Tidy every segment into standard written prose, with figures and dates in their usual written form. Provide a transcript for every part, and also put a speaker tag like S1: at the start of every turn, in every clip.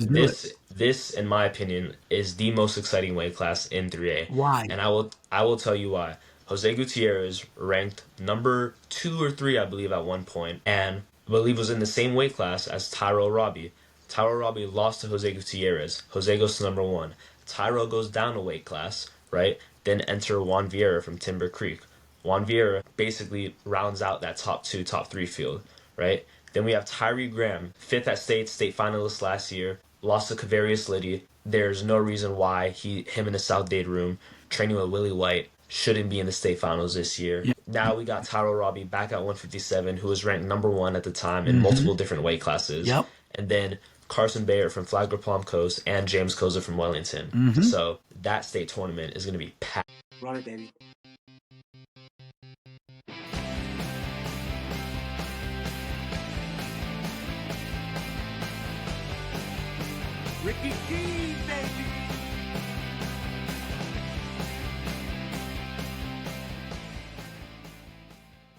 S1: Do it.
S2: This, in my opinion, is the most exciting weight class in 3A,
S1: Why?
S2: and I will tell you why. Jose Gutierrez ranked number 2 or 3, I believe, at one point, and I believe was in the same weight class as Tyrell Robbie. Tyrell Robbie lost to Jose Gutierrez. Jose goes to number 1. Tyrell goes down a weight class, right? Then enter Juan Vieira from Timber Creek. Juan Vieira basically rounds out that top 2, top 3 field, right? Then we have Tyree Graham, fifth at state finalist last year, lost to Kavarius Liddy. There's no reason why him in the South Dade room, training with Willie White, shouldn't be in the state finals this year.
S1: Yeah.
S2: Now we got Tyrell Robbie back at 157, who was ranked number 1 at the time in
S1: Mm-hmm.
S2: multiple different weight classes.
S1: Yep.
S2: And then Carson Bayer from Flagler Palm Coast and James Koza from Wellington.
S1: Mm-hmm.
S2: So that state tournament is going to be packed.
S3: Run it, baby. Ricky G, baby.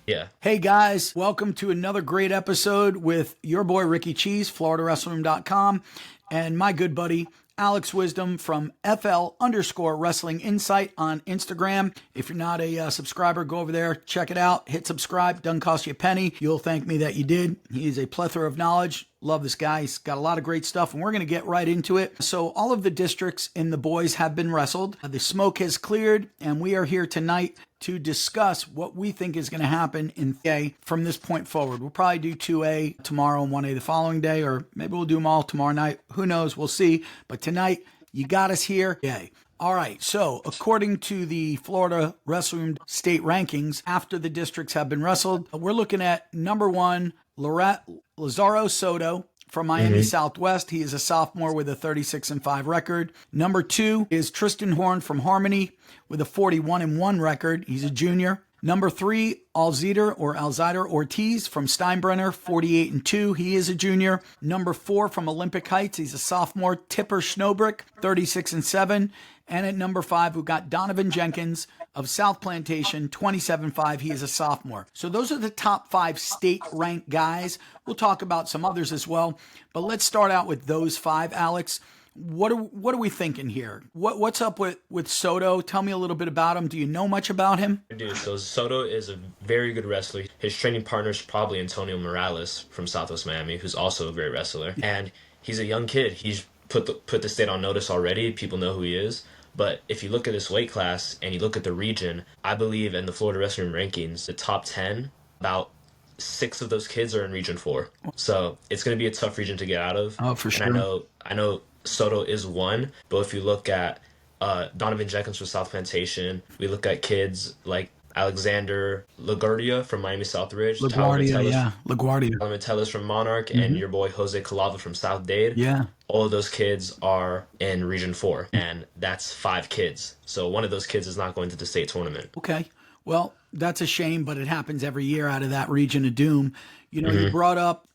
S2: Yeah.
S1: Hey guys, welcome to another great episode with your boy Ricky Cheese, FloridaWrestlingRoom.com, and my good buddy Alex Wisdom from FL_Wrestling Insight on Instagram. If you're not a subscriber, go over there, check it out, hit subscribe, doesn't cost you a penny. You'll thank me that you did. He is a plethora of knowledge. Love this guy. He's got a lot of great stuff, and we're going to get right into it. So all of the districts in the boys have been wrestled. The smoke has cleared, and we are here tonight to discuss what we think is going to happen in 3A from this point forward. We'll probably do 2A tomorrow and 1A the following day, or maybe we'll do them all tomorrow night. Who knows? We'll see. But tonight, you got us here. Yay. All right, so according to the Florida Wrestling State rankings, after the districts have been wrestled, we're looking at number 1, Lazaro Soto from Miami Southwest. He is a sophomore with a 36-5 record. Number 2 is Tristan Horn from Harmony with a 41-1 record. He's a junior. Number 3, Alzider Ortiz from Steinbrenner, 48-2. He is a junior. Number 4 from Olympic Heights. He's a sophomore. Tipper Snowbrick, 36-7. And at number 5, we've got Donovan Jenkins of South Plantation, 27-5. He is a sophomore. So those are the top 5 state-ranked guys. We'll talk about some others as well. But let's start out with those 5, Alex. What are we thinking here? What's up with Soto? Tell me a little bit about him. Do you know much about him?
S2: I do. So Soto is a very good wrestler. His training partner is probably Antonio Morales from Southwest Miami, who's also a great wrestler. And he's a young kid. He's put the state on notice already. People know who he is. But if you look at this weight class and you look at the region, I believe in the Florida Wrestling rankings, the top 10, about 6 of those kids are in Region 4. So it's going to be a tough region to get out of.
S1: Oh, for sure.
S2: And I know Soto is one, but if you look at Donovan Jenkins from South Plantation, we look at kids like Alexander LaGuardia from Miami Southridge,
S1: LaGuardia.
S2: Tyler Metellus from Monarch, and your boy Jose Calava from South Dade.
S1: Yeah.
S2: All of those kids are in Region 4, and that's 5 kids. So one of those kids is not going to the state tournament.
S1: Okay. Well, that's a shame, but it happens every year out of that region of doom. You know, you brought up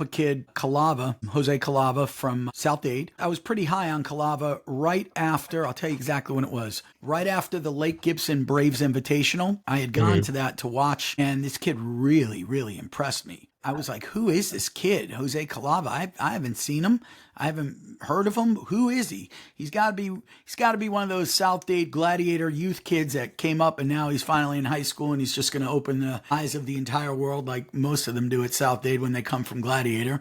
S1: a kid, Jose Calava from South Dade. I was pretty high on Calava right after, I'll tell you exactly when it was, right after the Lake Gibson Braves Invitational. I had gone to that to watch, and this kid really, really impressed me. I was like, who is this kid, Jose Calava? I haven't seen him. I haven't heard of him. Who is he? He's got to be one of those South Dade Gladiator youth kids that came up and now he's finally in high school and he's just going to open the eyes of the entire world like most of them do at South Dade when they come from Gladiator.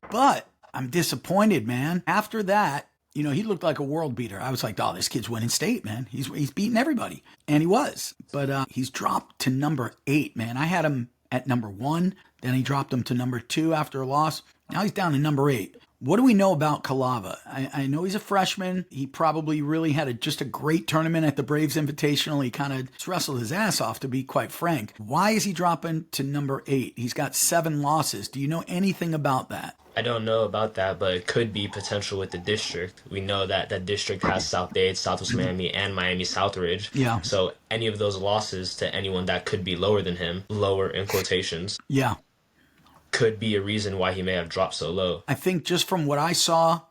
S1: But I'm disappointed, man. After that, you know, he looked like a world beater. I was like, oh, this kid's winning state, man. He's beating everybody. And he was. But he's dropped to number 8, man. I had him at number 1. Then he dropped him to number 2 after a loss. Now he's down to number 8. What do we know about Calava? I know he's a freshman. He probably really had just a great tournament at the Braves Invitational. He kind of wrestled his ass off, to be quite frank. Why is he dropping to number 8? He's got 7 losses. Do you know anything about that?
S2: I don't know about that, but it could be potential with the district. We know that that district has South Dade, Southwest Miami, and Miami Southridge.
S1: Yeah.
S2: So any of those losses to anyone that could be lower than him, lower in quotations,
S1: Yeah.
S2: could be a reason why he may have dropped so low.
S1: I think just from what I saw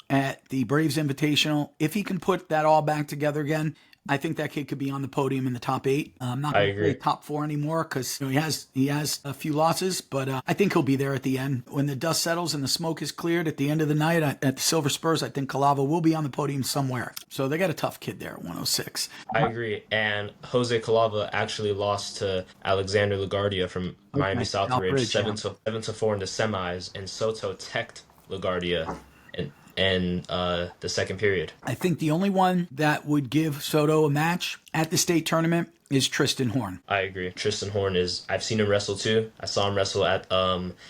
S1: at the Braves Invitational, if he can put that all back together again, I think that kid could be on the podium in the top 8. I'm not
S2: I
S1: going to say
S2: agree.
S1: top 4 anymore because he has a few losses, but I think he'll be there at the end. When the dust settles and the smoke is cleared at the end of the night at the Silver Spurs, I think Calava will be on the podium somewhere. So they got a tough kid there at 106.
S2: I agree. And Jose Calava actually lost to Alexander LaGuardia from Miami Southridge
S1: Southridge,
S2: 7-4 in the semis, and Soto teched LaGuardia in the second period.
S1: I think the only one that would give Soto a match at the state tournament is Tristan Horn.
S2: I agree. Tristan Horn I've seen him wrestle too. I saw him wrestle at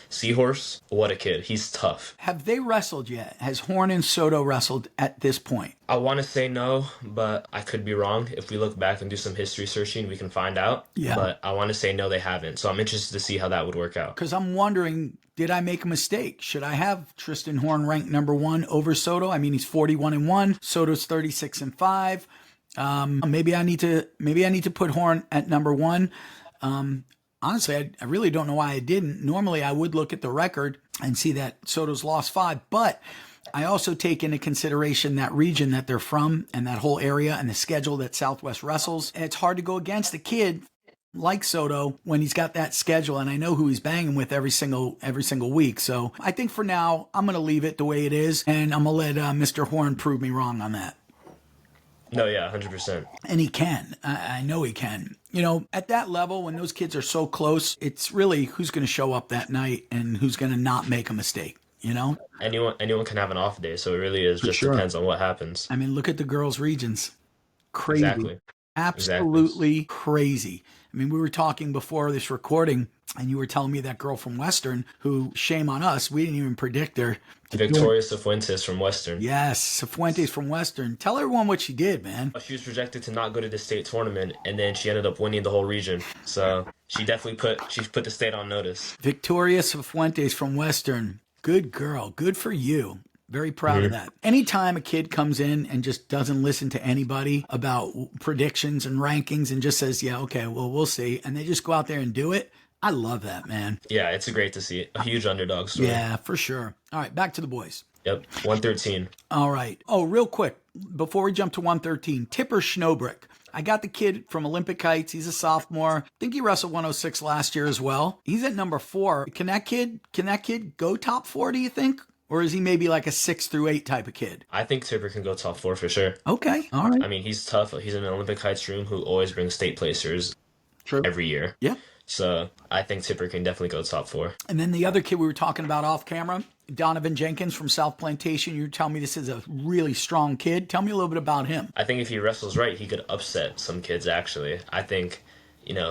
S2: Seahorse. What a kid. He's tough.
S1: Have they wrestled yet? Has Horn and Soto wrestled at this point?
S2: I want to say no, but I could be wrong. If we look back and do some history searching, we can find out.
S1: Yeah.
S2: But I want to say no, they haven't. So I'm interested to see how that would work out.
S1: Because I'm wondering, did I make a mistake? Should I have Tristan Horn ranked number 1 over Soto? I mean, he's 41-1. Soto's 36-5. Maybe I need to put Horn at number 1. Honestly, I really don't know why I didn't. Normally, I would look at the record and see that Soto's lost 5, but I also take into consideration that region that they're from and that whole area and the schedule that Southwest wrestles. And it's hard to go against a kid like Soto when he's got that schedule, and I know who he's banging with every single week. So I think for now, I'm going to leave it the way it is, and I'm going to let Mr. Horn prove me wrong on that.
S2: No, yeah, 100%.
S1: And he can. I know he can. At that level, when those kids are so close, it's really who's going to show up that night and who's going to not make a mistake,
S2: Anyone can have an off day, so it really is just depends on what happens.
S1: I mean, look at the girls' regions. Crazy.
S2: Exactly.
S1: Absolutely crazy. I mean, we were talking before this recording, and you were telling me that girl from Western, who, shame on us, we didn't even predict her.
S2: Victoria Cifuentes from Western.
S1: Yes, Cifuentes from Western. Tell everyone what she did, man.
S2: She was projected to not go to the state tournament, and then she ended up winning the whole region. So she definitely put the state on notice.
S1: Victoria Cifuentes from Western. Good girl. Good for you. Very proud of that. Anytime a kid comes in and just doesn't listen to anybody about predictions and rankings and just says, yeah, okay, well, we'll see, and they just go out there and do it, I love that, man.
S2: Yeah, it's great to see. A huge underdog story.
S1: Yeah, for sure. All right, back to the boys.
S2: Yep, 113.
S1: All right. Oh, real quick, before we jump to 113, Tipper Schnobrick. I got the kid from Olympic Heights. He's a sophomore. I think he wrestled 106 last year as well. He's at number 4. Can that kid go top 4, do you think? Or is he maybe like a 6 through 8 type of kid?
S2: I think Tipper can go top 4 for sure.
S1: Okay, all right.
S2: I mean, he's tough. He's in an Olympic Heights room who always brings state placers every year.
S1: Yeah.
S2: So I think Tipper can definitely go top 4.
S1: And then the other kid we were talking about off camera, Donovan Jenkins from South Plantation. You're telling me this is a really strong kid. Tell me a little bit about him.
S2: I think if he wrestles right, he could upset some kids, actually. I think,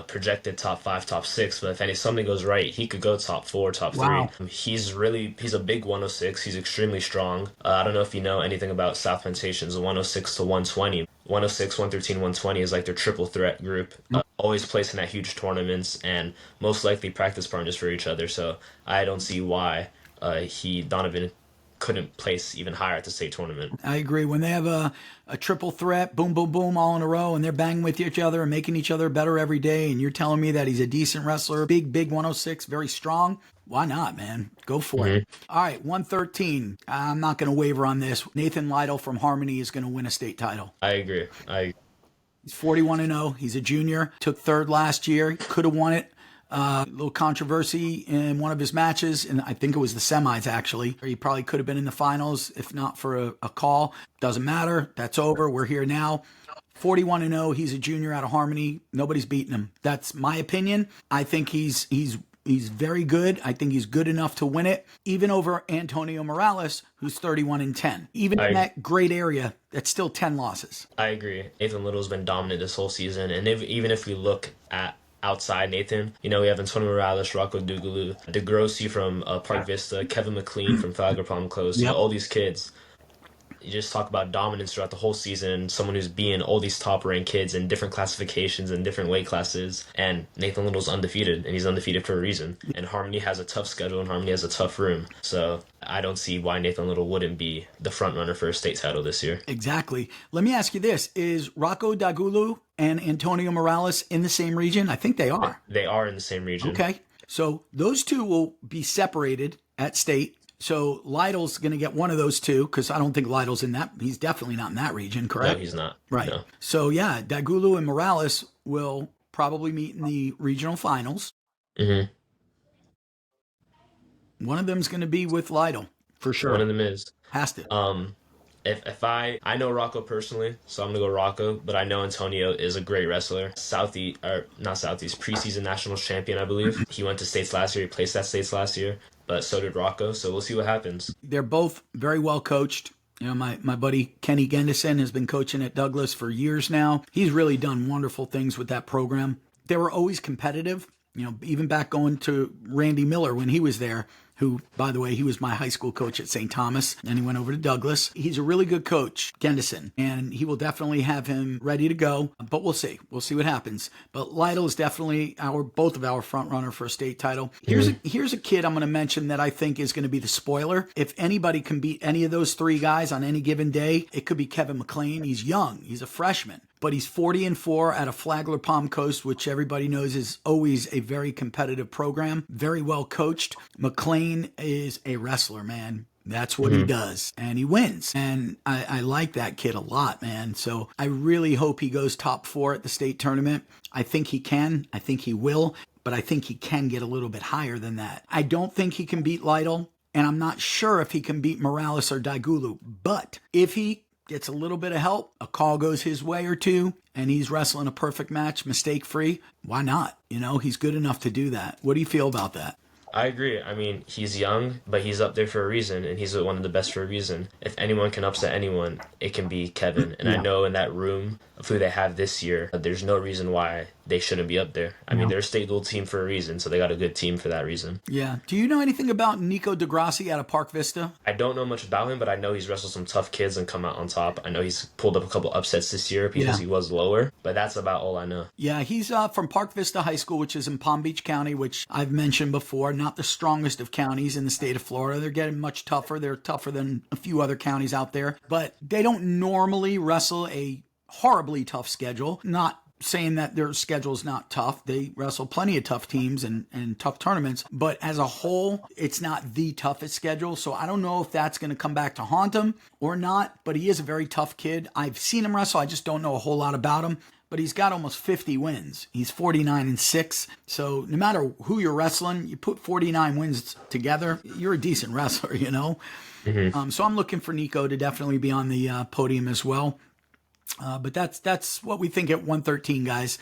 S2: projected top 5, top 6, but if something goes right, he could go top 4, top 3.
S1: Wow.
S2: He's a big 106. He's extremely strong. I don't know if you know anything about South Plantation's 106 to 120. 106, 113, 120 is like their triple threat group. Always placing at huge tournaments and most likely practice partners for each other. So I don't see why Donovan couldn't place even higher at the state tournament.
S1: I agree. When they have a triple threat, boom, boom, boom, all in a row, and they're banging with each other and making each other better every day, and you're telling me that he's a decent wrestler, big 106, very strong, why not, man? Go for it. All right, 113. I'm not going to waver on this. Nathan Lytle from Harmony is going to win a state title.
S2: I agree.
S1: He's 41-0. He's a junior. Took third last year. Could have won it. A little controversy in one of his matches, and I think it was the semis, actually. He probably could have been in the finals if not for a call. Doesn't matter. That's over. We're here now. 41-0. He's a junior out of Harmony. Nobody's beating him. That's my opinion. I think he's very good. I think he's good enough to win it, even over Antonio Morales, who's 31-10. Even in that great area, that's still 10 losses.
S2: I agree. Nathan Little's been dominant this whole season, and even if we look at outside Nathan, we have Antonio Morales, Rocco Dugaloo, DeGrossi from Park Vista, Kevin McLean from Flagler Palm Coast, all these kids. You just talk about dominance throughout the whole season, someone who's beating all these top-ranked kids in different classifications and different weight classes, and Nathan Little's undefeated, and he's undefeated for a reason. And Harmony has a tough schedule, and Harmony has a tough room. So I don't see why Nathan Little wouldn't be the front runner for a state title this year.
S1: Exactly. Let me ask you this. Is Rocco Dagulu and Antonio Morales in the same region? I think they are.
S2: They are in the same region.
S1: Okay. So those two will be separated at state. So Lytle's going to get one of those two because I don't think Lytle's in that. He's definitely not in that region, correct?
S2: No, he's not.
S1: Right.
S2: No.
S1: So yeah, Dagulu and Morales will probably meet in the regional finals.
S2: Mm-hmm.
S1: One of them's going to be with Lytle for sure.
S2: One of them is.
S1: Has to.
S2: If I know Rocco personally, so I'm gonna go Rocco, but I know Antonio is a great wrestler. Southeast, or not Southeast, preseason nationals champion, I believe. He went to states last year. He placed at states last year, but so did Rocco. So we'll see what happens.
S1: They're both very well coached. You know, my buddy Kenny Gendison has been coaching at Douglas for years now. He's really done wonderful things with that program. They were always competitive. You know, even back going to Randy Miller when he was there, who, by the way, he was my high school coach at St. Thomas, and he went over to Douglas. He's a really good coach, Gendison, and he will definitely have him ready to go, but we'll see. We'll see what happens. But Lytle is definitely both of our front runner for a state title. Here's a kid I'm going to mention that I think is going to be the spoiler. If anybody can beat any of those three guys on any given day, it could be Kevin McLean. He's young. He's a freshman. But he's 40-4 out of Flagler Palm Coast, which everybody knows is always a very competitive program, very well coached. McLean is a wrestler, man. That's what he does. And he wins. And I like that kid a lot, man. So I really hope he goes top 4 at the state tournament. I think he can. I think he will. But I think he can get a little bit higher than that. I don't think he can beat Lytle. And I'm not sure if he can beat Morales or Daigulu. But if he gets a little bit of help, a call goes his way or two, and he's wrestling a perfect match, mistake-free, why not? You know, he's good enough to do that. What do you feel about that?
S2: I agree. I mean, he's young, but he's up there for a reason, and he's one of the best for a reason. If anyone can upset anyone, it can be Kevin. And I know in that room of who they have this year, there's no reason why they shouldn't be up there. I mean, they're a state dual team for a reason, so they got a good team for that reason.
S1: Yeah. Do you know anything about Nico DeGrassi out of Park Vista?
S2: I don't know much about him, but I know he's wrestled some tough kids and come out on top. I know he's pulled up a couple upsets this year because he was lower, but that's about all I know.
S1: Yeah, he's from Park Vista High School, which is in Palm Beach County, which I've mentioned before, not the strongest of counties in the state of Florida. They're getting much tougher. They're tougher than a few other counties out there, but they don't normally wrestle a horribly tough schedule. Not saying that their schedule's not tough. They wrestle plenty of tough teams and tough tournaments, but as a whole, it's not the toughest schedule. So I don't know if that's going to come back to haunt him or not, but he is a very tough kid. I've seen him wrestle. I just don't know a whole lot about him, but he's got almost 50 wins. He's 49-6. So no matter who you're wrestling, you put 49 wins together, you're a decent wrestler, you know? So I'm looking for Nico to definitely be on the podium as well. But that's what we think at 113, guys.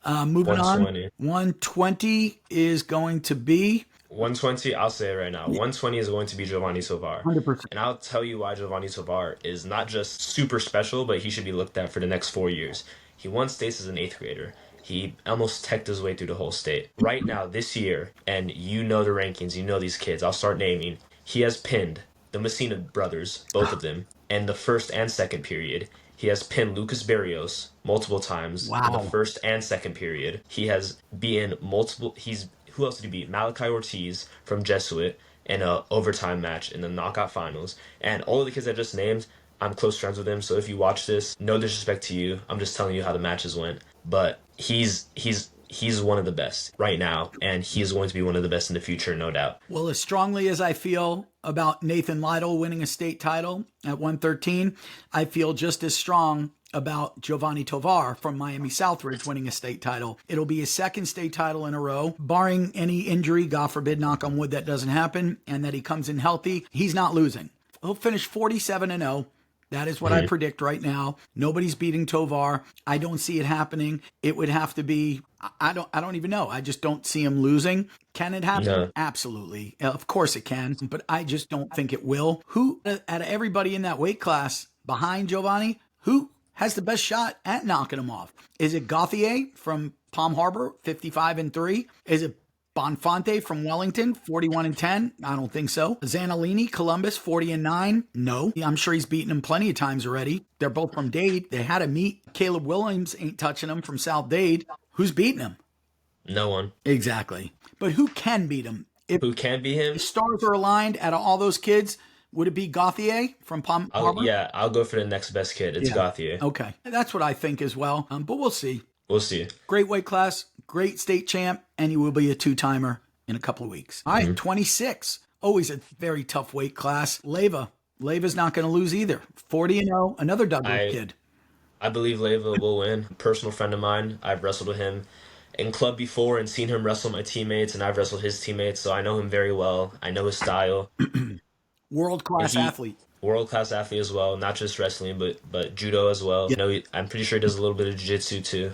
S1: Moving
S2: 120.
S1: on, 120 is going to be
S2: 120, I'll say it right now. 120 is going to be Giovanni Tovar.
S1: 100%.
S2: And I'll tell you why Giovanni Tovar is not just super special, but he should be looked at for the next 4 years. He won states as an 8th grader. He almost teched his way through the whole state. Right now, this year, and you know the rankings, you know these kids, I'll start naming. He has pinned the Messina brothers, both of them, in the first and second period. He has pinned Lucas Barrios multiple times in the first and second period. He has beaten who else did he beat? Malachi Ortiz from Jesuit in a overtime match in the knockout finals. And all of the kids I just named, I'm close friends with him. So if you watch this, no disrespect to you. I'm just telling you how the matches went. But he's one of the best right now, and he's going to be one of the best in the future, no doubt.
S1: Well, as strongly as I feel about Nathan Lytle winning a state title at 113, I feel just as strong about Giovanni Tovar from Miami Southridge winning a state title. It'll be his second state title in a row, barring any injury, God forbid, knock on wood, that doesn't happen, and that he comes in healthy. He's not losing. He'll finish 47-0. That is what I predict right now. Nobody's beating Tovar. I don't see it happening. It would have to be, I don't even know. I just don't see him losing. Can it happen?
S2: No.
S1: Absolutely. Of course it can, but I just don't think it will. Who, out of everybody in that weight class behind Giovanni, who has the best shot at knocking him off? Is it Gauthier from Palm Harbor, 55-3? Is it Bonfante from Wellington, 41-10? I don't think so. Zanolini, Columbus, 40-9? No. I'm sure he's beaten him plenty of times already. They're both from Dade. They had a meet. Caleb Williams ain't touching him from South Dade. Who's beating him?
S2: No one.
S1: Exactly. But who can beat him?
S2: Who can beat him?
S1: If stars are aligned out of all those kids, would it be Gauthier from Palm Harbor?
S2: Yeah, I'll go for the next best kid. It's Gauthier.
S1: Okay. That's what I think as well. But we'll see.
S2: We'll see.
S1: Great weight class, great state champ, and you will be a two-timer in a couple of weeks. All right, 26. Always a very tough weight class. Leva's not going to lose either. 40-0, another Douglas kid.
S2: I believe Leva will win. Personal friend of mine. I've wrestled with him in club before and seen him wrestle my teammates, and I've wrestled his teammates, so I know him very well. I know his style.
S1: World-class athlete.
S2: World-class athlete as well, not just wrestling, but judo as well.
S1: Yeah.
S2: I'm pretty sure he does a little bit of jiu-jitsu too.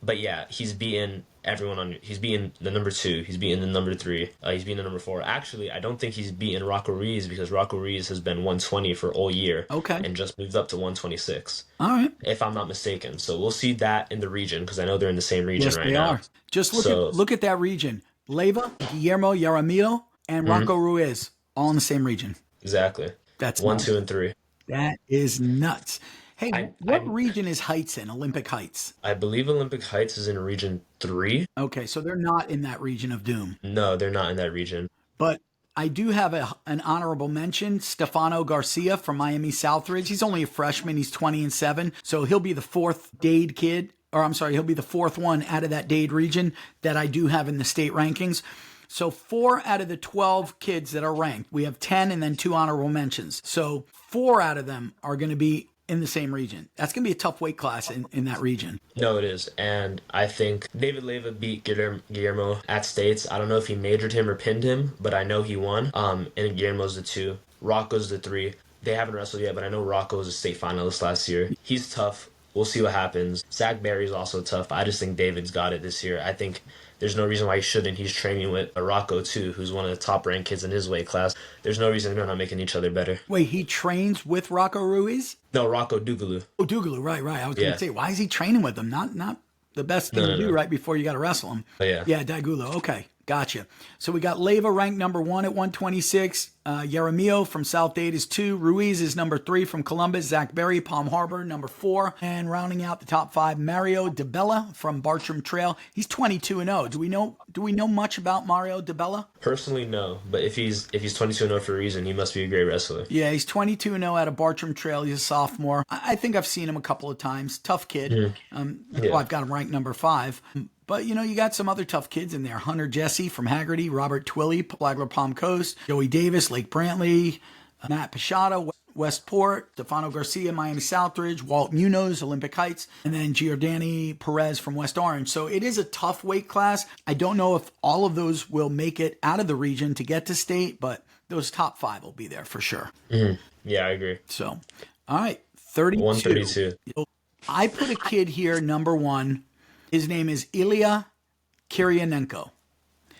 S2: But yeah, he's beaten everyone he's beaten the number 2, he's beaten the number 3, he's beaten the number 4. Actually, I don't think he's beaten Rocco Ruiz because Rocco Ruiz has been 120 for all year.
S1: Okay.
S2: And just moved up to 126.
S1: All right.
S2: If I'm not mistaken. So we'll see that in the region because I know they're in the same region right now.
S1: Yes, they are. Just look at that region. Leva, Guillermo Yaramillo, and Rocco Ruiz, all in the same region.
S2: Exactly.
S1: That's
S2: 1,
S1: nuts.
S2: 2, and 3.
S1: That is nuts. Hey, what region is Heights in? Olympic Heights?
S2: I believe Olympic Heights is in region 3.
S1: Okay, so they're not in that region of doom.
S2: No, they're not in that region.
S1: But I do have an honorable mention. Stefano Garcia from Miami Southridge. He's only a freshman. He's 20-7. So he'll be the 4th Dade kid. Or I'm sorry, he'll be the 4th one out of that Dade region that I do have in the state rankings. So 4 out of the 12 kids that are ranked. We have 10 and then 2 honorable mentions. So 4 out of them are going to be in the same region. That's going to be a tough weight class in that region.
S2: No, it is. And I think David Leva beat Guillermo at States. I don't know if he majored him or pinned him, but I know he won. And Guillermo's the 2. Rocco's the 3. They haven't wrestled yet, but I know Rocco was a state finalist last year. He's tough. We'll see what happens. Zach Berry's also tough. I just think David's got it this year. I think there's no reason why he shouldn't. He's training with a Rocco, too, who's one of the top-ranked kids in his weight class. There's no reason they're not making each other better.
S1: Wait, he trains with Rocco Ruiz?
S2: No, Rocco Dougaloo.
S1: Oh, Dougaloo, right. I was going to say, why is he training with them? Not the best thing to do right before you got to wrestle him.
S2: Oh, yeah.
S1: Yeah, Dougaloo. Okay, gotcha. So we got Leva ranked number 1 at 126. Yaramillo from South Dade is 2. Ruiz is number 3 from Columbus. Zach Berry, Palm Harbor, number 4. And rounding out the top 5, Mario DeBella from Bartram Trail. He's 22-0. Do we know much about Mario DeBella?
S2: Personally, no. But if he's 22-0 for a reason, he must be a great wrestler.
S1: Yeah, he's 22-0 out of Bartram Trail. He's a sophomore. I think I've seen him a couple of times. Tough kid. Well, I've got him ranked number 5. But, you got some other tough kids in there. Hunter Jesse from Haggerty, Robert Twilley, Flagler Palm Coast, Joey Davis, Lake Brantley, Matt Pashada, Westport, Stefano Garcia, Miami Southridge, Walt Munoz, Olympic Heights, and then Giordani Perez from West Orange. So it is a tough weight class. I don't know if all of those will make it out of the region to get to state, but those top 5 will be there for sure.
S2: Yeah, I agree.
S1: So, all right, 32.
S2: 132.
S1: I put a kid here, number 1. His name is Ilya Kirianenko.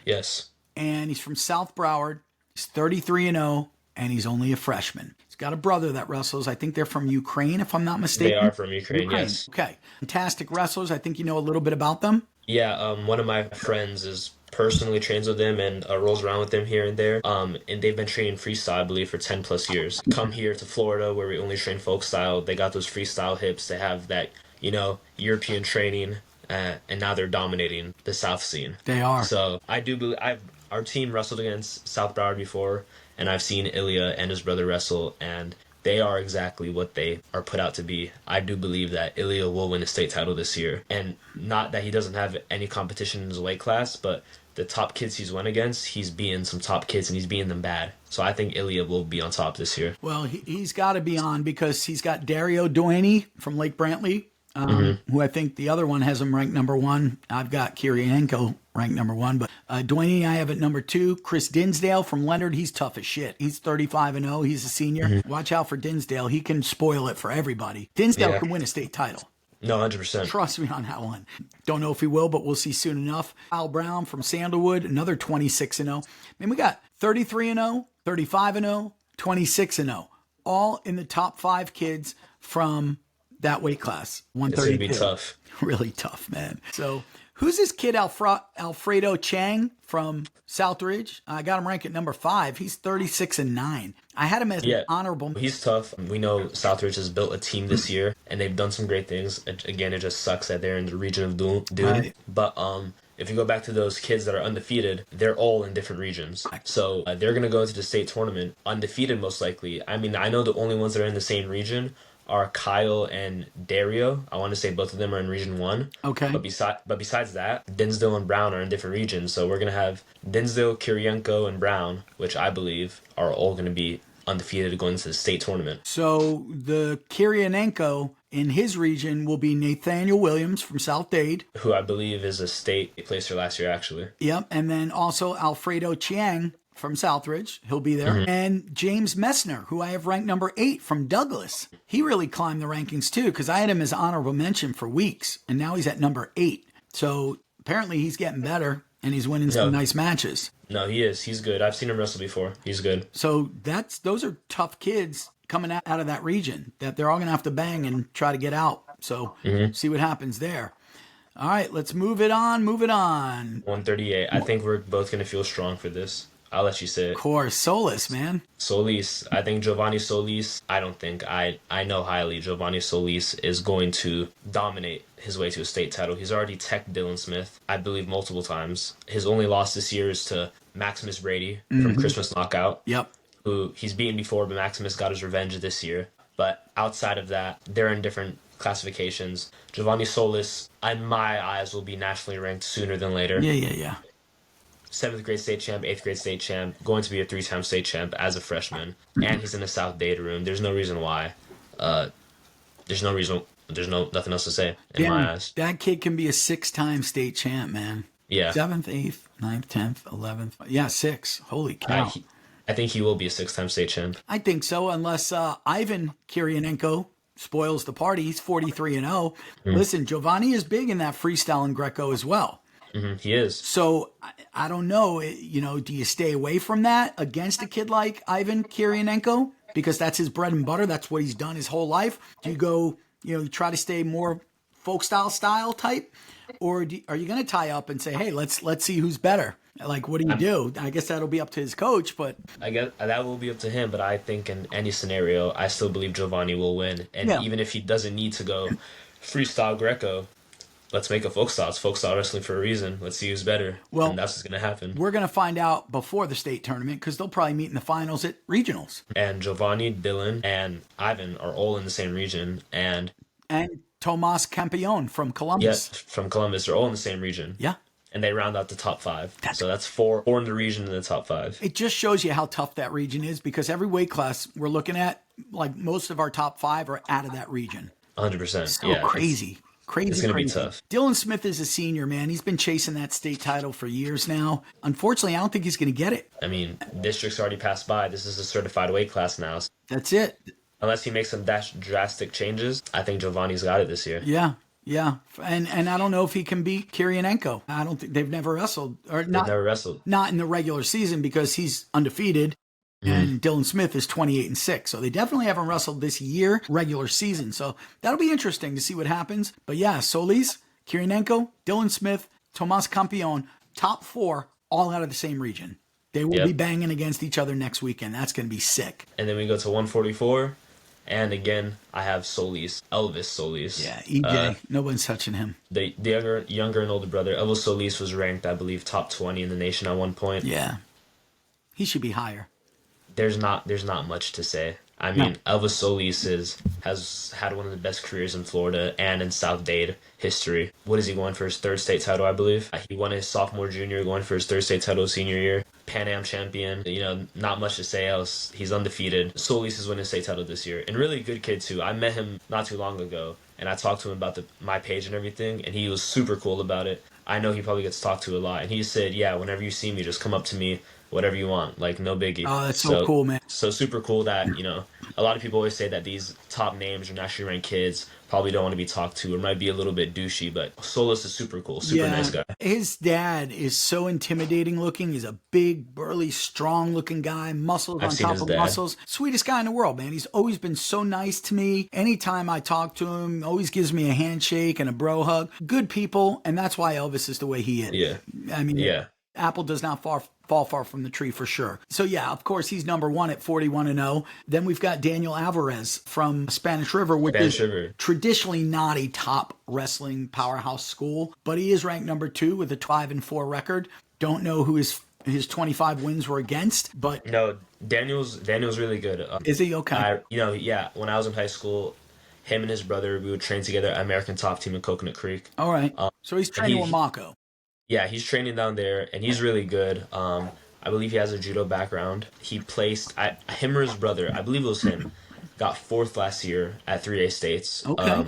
S2: Yes.
S1: And he's from South Broward. He's 33-0, and he's only a freshman. He's got a brother that wrestles. I think they're from Ukraine, if I'm not mistaken.
S2: They are from Ukraine, yes.
S1: Okay. Fantastic wrestlers. I think you know a little bit about them.
S2: Yeah, one of my friends is personally trains with them and rolls around with them here and there. And they've been training freestyle, I believe, for 10 plus years. Come here to Florida where we only train folk style. They got those freestyle hips. They have that, European training. And now they're dominating the South scene.
S1: They are.
S2: So I do believe our team wrestled against South Broward before, and I've seen Ilya and his brother wrestle, and they are exactly what they are put out to be. I do believe that Ilya will win a state title this year, and not that he doesn't have any competition in his weight class, but the top kids he's went against, he's beating some top kids, and he's beating them bad. So I think Ilya will be on top this year.
S1: Well, he's got to be on because he's got Dario Duaney from Lake Brantley. Who I think the other one has him ranked number 1. I've got Kirienko ranked number 1, but Duaney I have at number 2. Chris Dinsdale from Leonard, he's tough as shit. He's 35-0. He's a senior. Watch out for Dinsdale. He can spoil it for everybody. Dinsdale can win a state title.
S2: No, 100%.
S1: Trust me on that one. Don't know if he will, but we'll see soon enough. Al Brown from Sandalwood, another 26-0. We got 33-0, 35-0, 26-0, all in the top 5 kids from that weight class, 132.
S2: It's going to be tough.
S1: Really tough, man. So who's this kid, Alfredo Chang from Southridge? I got him ranked at number 5. He's 36-9. I had him as an honorable.
S2: He's tough. We know Southridge has built a team this year, and they've done some great things. Again, it just sucks that they're in the region of Doom.
S1: Right.
S2: But if you go back to those kids that are undefeated, they're all in different regions. So they're going to go into the state tournament undefeated most likely. I mean, I know the only ones that are in the same region are Kyle and Dario. I want to say both of them are in Region 1.
S1: Okay.
S2: But besides that, Dinsdale and Brown are in different regions. So we're going to have Dinsdale, Kirienko, and Brown, which I believe are all going to be undefeated going into the state tournament.
S1: So the Kirienko in his region will be Nathaniel Williams from South Dade.
S2: Who I believe is a state placer last year, actually.
S1: Yep. And then also Alfredo Chiang from Southridge. He'll be there. And James Messner, who I have ranked number 8 from Douglas. He really climbed the rankings too, because I had him as honorable mention for weeks, and now he's at number 8. So apparently he's getting better, and he's winning some nice matches.
S2: No, he is. He's good. I've seen him wrestle before. He's good.
S1: So those are tough kids coming out of that region that they're all going to have to bang and try to get out. So see what happens there. All right, let's move it on.
S2: 138. I think we're both going to feel strong for this. I'll let you say it.
S1: Of course, Solis, man.
S2: Solis. I think Giovanni Solis, I know highly Giovanni Solis is going to dominate his way to a state title. He's already teched Dylan Smith, I believe, multiple times. His only loss this year is to Maximus Brady from Christmas Knockout.
S1: Yep.
S2: Who he's beaten before, but Maximus got his revenge this year. But outside of that, they're in different classifications. Giovanni Solis, in my eyes, will be nationally ranked sooner than later.
S1: Yeah.
S2: 7th grade state champ, 8th grade state champ, going to be a 3-time state champ as a freshman, and he's in the South Dade room. There's no reason why. There's nothing else to say in my eyes.
S1: That kid can be a 6-time state champ, man.
S2: Yeah.
S1: 7th, 8th, 9th, 10th, 11th. Yeah, 6. Holy cow.
S2: I think he will be a 6-time state champ.
S1: I think so, unless Ivan Kirienko spoils the party. He's 43-0. Listen, Giovanni is big in that freestyle and Greco as well.
S2: He is.
S1: So I don't know, do you stay away from that against a kid like Ivan Kirienko? Because that's his bread and butter. That's what he's done his whole life. Do you go, you try to stay more folk style type? Or are you going to tie up and say, hey, let's see who's better? Like, what do you do? I guess that'll be up to his coach, but...
S2: I guess that will be up to him, but I think in any scenario, I still believe Giovanni will win. And even if he doesn't need to go freestyle Greco, let's make a folk style. It's folk style wrestling for a reason. Let's see who's better. Well, and that's what's going to happen.
S1: We're going to find out before the state tournament because they'll probably meet in the finals at regionals.
S2: And Giovanni, Dylan, and Ivan are all in the same region. And
S1: Tomas Campion from Columbus.
S2: Yes, from Columbus. They're all in the same region.
S1: Yeah.
S2: And they round out the top 5. So that's four in the region in the top 5.
S1: It just shows you how tough that region is because every weight class we're looking at, like most of our top 5 are out of that region.
S2: 100%.
S1: So crazy. It's
S2: going to be tough.
S1: Dylan Smith is a senior, man. He's been chasing that state title for years now. Unfortunately, I don't think he's going to get it.
S2: I mean, district's already passed by. This is a certified weight class now.
S1: That's it.
S2: Unless he makes some drastic changes, I think Giovanni's got it this year.
S1: Yeah. And I don't know if he can beat Kirienko. I don't think they've never wrestled.
S2: Never wrestled.
S1: Not in the regular season because he's undefeated. And Dylan Smith is 28-6. So they definitely haven't wrestled this year, regular season. So that'll be interesting to see what happens. But yeah, Solis, Kirienko, Dylan Smith, Tomas Campion, top 4, all out of the same region. They will be banging against each other next weekend. That's going to be sick.
S2: And then we go to 144. And again, I have Solis, Elvis Solis.
S1: Yeah, EJ. No one's touching him.
S2: The younger and older brother, Elvis Solis, was ranked, I believe, top 20 in the nation at one point.
S1: Yeah. He should be higher.
S2: There's not much to say. I mean, Elvis Solis has had one of the best careers in Florida and in South Dade history. What is he going for his 3rd state title, I believe? He won his sophomore, junior, going for his 3rd state title senior year. Pan Am champion. Not much to say else. He's undefeated. Solis is winning his state title this year. And really good kid, too. I met him not too long ago, and I talked to him about my page and everything, and he was super cool about it. I know he probably gets talked to a lot. And he said, yeah, whenever you see me, just come up to me. Whatever you want, like no biggie.
S1: Oh, that's so cool, man.
S2: So super cool that, a lot of people always say that these top names or nationally ranked kids probably don't want to be talked to or might be a little bit douchey, but Solis is super cool, super nice guy.
S1: His dad is so intimidating looking. He's a big, burly, strong looking guy, muscles on top of muscles. Sweetest guy in the world, man. He's always been so nice to me. Anytime I talk to him, always gives me a handshake and a bro hug. Good people, and that's why Elvis is the way he is.
S2: Yeah.
S1: I mean, apple does not fall far from the tree for sure. So yeah, of course, he's number 1 at 41-0. Then we've got Daniel Alvarez from Spanish River, which is traditionally not a top wrestling powerhouse school, but he is ranked number 2 with a 5-4 record. Don't know who his 25 wins were against, but
S2: no, Daniel's really good.
S1: Is he okay?
S2: When I was in high school, Him and his brother, we would train together at American Top Team in Coconut Creek.
S1: All right.
S2: Um,
S1: So he's
S2: and
S1: training with Mako.
S2: yeah, he's training down there, and he's really good. I believe he has a judo background. He placed him or his brother, I believe it was him, got fourth last year at 3A states.
S1: Okay.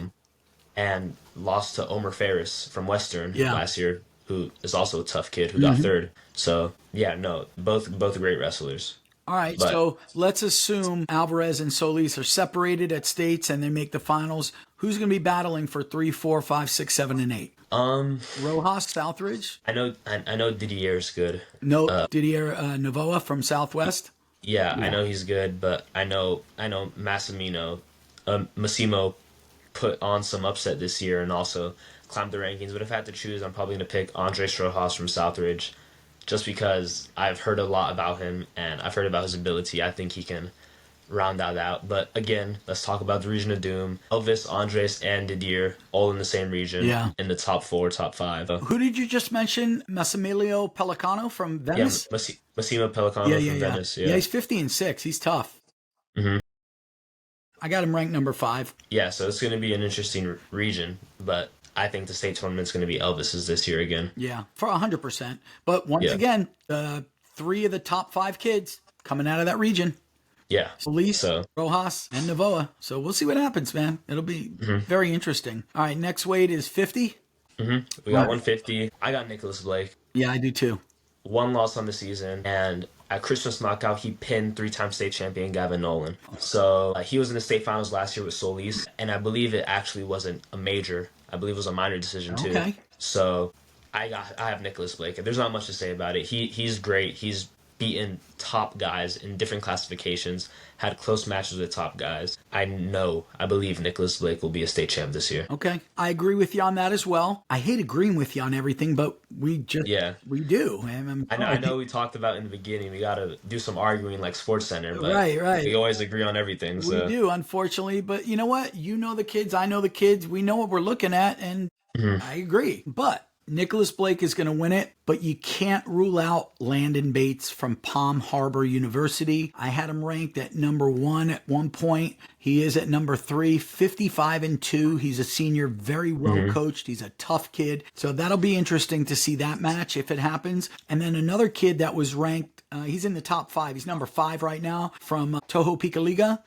S2: And lost to Omer Ferris from Western
S1: Yeah.
S2: last year, who is also a tough kid who got third. So yeah, no, both great wrestlers.
S1: All right,
S2: But-
S1: so let's assume Alvarez and Solis are separated at states and they make the finals. Who's going to be battling for 3, 4, 5, 6, 7, and 8? Rojas, Southridge?
S2: I know Didier's good.
S1: No, Didier Novoa from Southwest?
S2: Yeah, I know he's good, but I know Massimo put on some upset this year and also climbed the rankings. But if I had to choose, I'm probably going to pick Andres Rojas from Southridge, just because I've heard a lot about him and I've heard about his ability. I think he can round that out. But again, let's talk about the region of doom. Elvis, Andres, and Didier all in the same region.
S1: Yeah.
S2: In the top 4, top 5.
S1: Who did you just mention? Massimilio Pelicano from Venice?
S2: Massimo Pelicano from Venice.
S1: Yeah, he's 50-6. He's tough.
S2: Mm-hmm.
S1: I got him ranked number 5.
S2: Yeah, so it's going to be an interesting region, but I think the state tournament's going to be Elvis's this year again.
S1: Yeah, for 100%. But once again, 3 of the top 5 kids coming out of that region.
S2: Yeah.
S1: Solis, Rojas, and Novoa. So we'll see what happens, man. It'll be very interesting. All right, next weight is 50.
S2: We got 150. I got Nicholas Blake.
S1: Yeah, I do too.
S2: 1 loss on the season, and at Christmas knockout, he pinned 3-time state champion Gavin Nolan. So he was in the state finals last year with Solis, and I believe it actually wasn't a major. I believe it was a minor decision too.
S1: Okay.
S2: So I have Nicholas Blake. There's not much to say about it. He's great. He's beaten top guys in different classifications, had close matches with top guys. I believe Nicholas Blake will be a state champ this year.
S1: Okay. I agree with you on that as well. I hate agreeing with you on everything, but we do.
S2: I know we talked about in the beginning, we got to do some arguing like Sports Center, but
S1: right.
S2: we always agree on everything. So.
S1: We do, unfortunately, but you know what? You know the kids, I know the kids, we know what we're looking at, and I agree. But Nicholas Blake is going to win it, but you can't rule out Landon Bates from Palm Harbor University. I had him ranked at number 1 at one point. He is at number 3, 55-2. He's a senior, very well coached. He's a tough kid. So that'll be interesting to see that match if it happens. And then another kid that was ranked, he's in the top 5. He's number 5 right now from Toho Picaliga.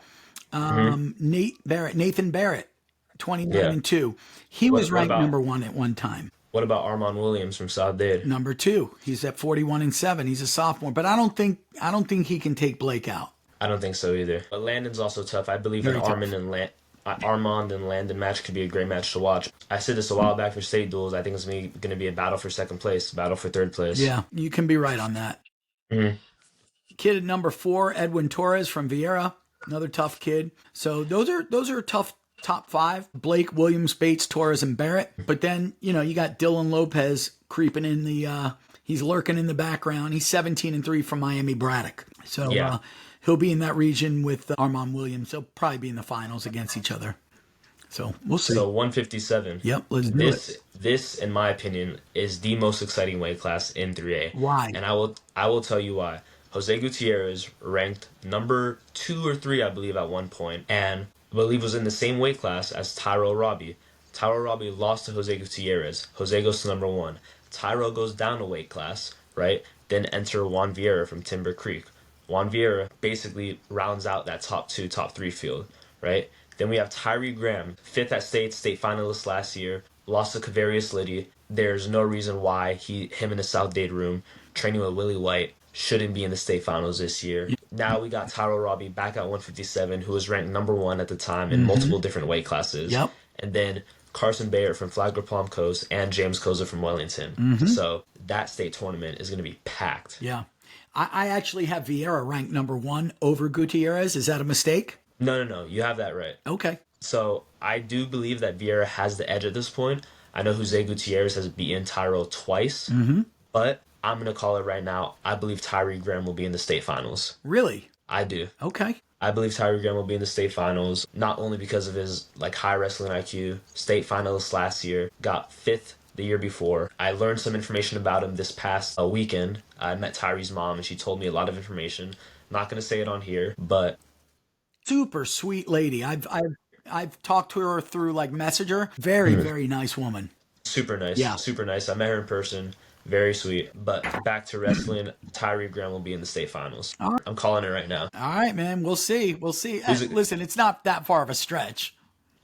S1: Nathan Barrett, 29-2. He was ranked number 1 at one time.
S2: What about Armand Williams from South Dade?
S1: Number 2. He's at 41-7. He's a sophomore, but I don't think he can take Blake out.
S2: I don't think so either. But Landon's also tough. I believe an Armand and Landon match could be a great match to watch. I said this a while back for state duels. I think it's going to be a battle for second place, battle for third place.
S1: Yeah, you can be right on that. Kid at number 4, Edwin Torres from Vieira, another tough kid. So those are tough top 5. Blake, Williams, Bates, Torres, and Barrett. But then, you got Dylan Lopez creeping in he's lurking in the background. He's 17-3 from Miami Braddock. So he'll be in that region with Armand Williams. They'll probably be in the finals against each other. So we'll see.
S2: So 157.
S1: Yep, let's do it.
S2: This, in my opinion, is the most exciting weight class in 3A.
S1: Why?
S2: And I will tell you why. Jose Gutierrez ranked number 2 or 3, I believe, at one point, and I believe was in the same weight class as Tyrell Robbie. Tyrell Robbie lost to Jose Gutierrez. Jose goes to number 1. Tyrell goes down a weight class, right? Then enter Juan Vieira from Timber Creek. Juan Vieira basically rounds out that top 2, top 3 field, right? Then we have Tyree Graham, 5th at state finalist last year, lost to Kavarius Liddy. There's no reason why him in the South Dade room, training with Willie White, shouldn't be in the state finals this year. Now we got Tyrell Robbie back at 157, who was ranked number 1 at the time in multiple different weight classes.
S1: Yep.
S2: And then Carson Bayer from Flagler Palm Coast and James Koza from Wellington. So that state tournament is going to be packed.
S1: Yeah. I actually have Vieira ranked number 1 over Gutierrez. Is that a mistake?
S2: No. You have that right.
S1: Okay.
S2: So I do believe that Vieira has the edge at this point. I know Jose Gutierrez has beaten Tyrell twice, but I'm going to call it right now. I believe Tyree Graham will be in the state finals.
S1: Really?
S2: I do.
S1: Okay.
S2: I believe Tyree Graham will be in the state finals, not only because of his high wrestling IQ, state finalist last year, got 5th the year before. I learned some information about him this past weekend. I met Tyree's mom, and she told me a lot of information. Not going to say it on here, but
S1: Super sweet lady. I I've talked to her through like Messenger. Very, very nice woman.
S2: Super nice.
S1: Yeah.
S2: Super nice. I met her in person. Very sweet. But back to wrestling, Tyree Graham will be in the state finals.
S1: All right.
S2: I'm calling it right now.
S1: All right, man. We'll see. We'll see.
S2: Who's it-
S1: Listen, it's not that far of a stretch.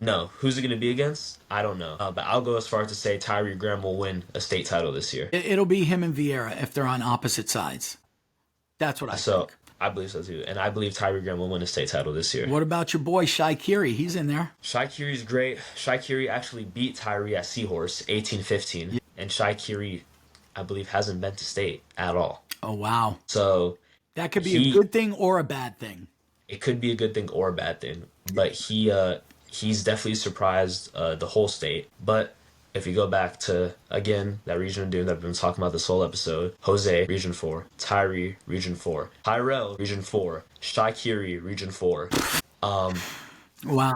S2: No, who's it going to be against? I don't know. But I'll go as far as to say Tyree Graham will win a state title this year.
S1: It'll be him and Vieira if they're on opposite sides. That's what I
S2: So
S1: think.
S2: I believe so too. And I believe Tyree Graham will win a state title this year.
S1: What about your boy Shai Kiri? He's in there.
S2: Shai Kiri's great. Shai Kiri actually beat Tyree at Seahorse 18-15. Yeah. And Shai Kiri, I believe, hasn't been to state at all.
S1: Oh, wow.
S2: So
S1: That could be a good thing or a bad thing.
S2: It could be a good thing or a bad thing. But he's definitely surprised the whole state. But if you go back to, again, that Region of Doom that I've been talking about this whole episode, Jose, Region 4, Tyree, Region 4, Tyrell, Region 4, Shai Kiri, Region 4.
S1: Wow.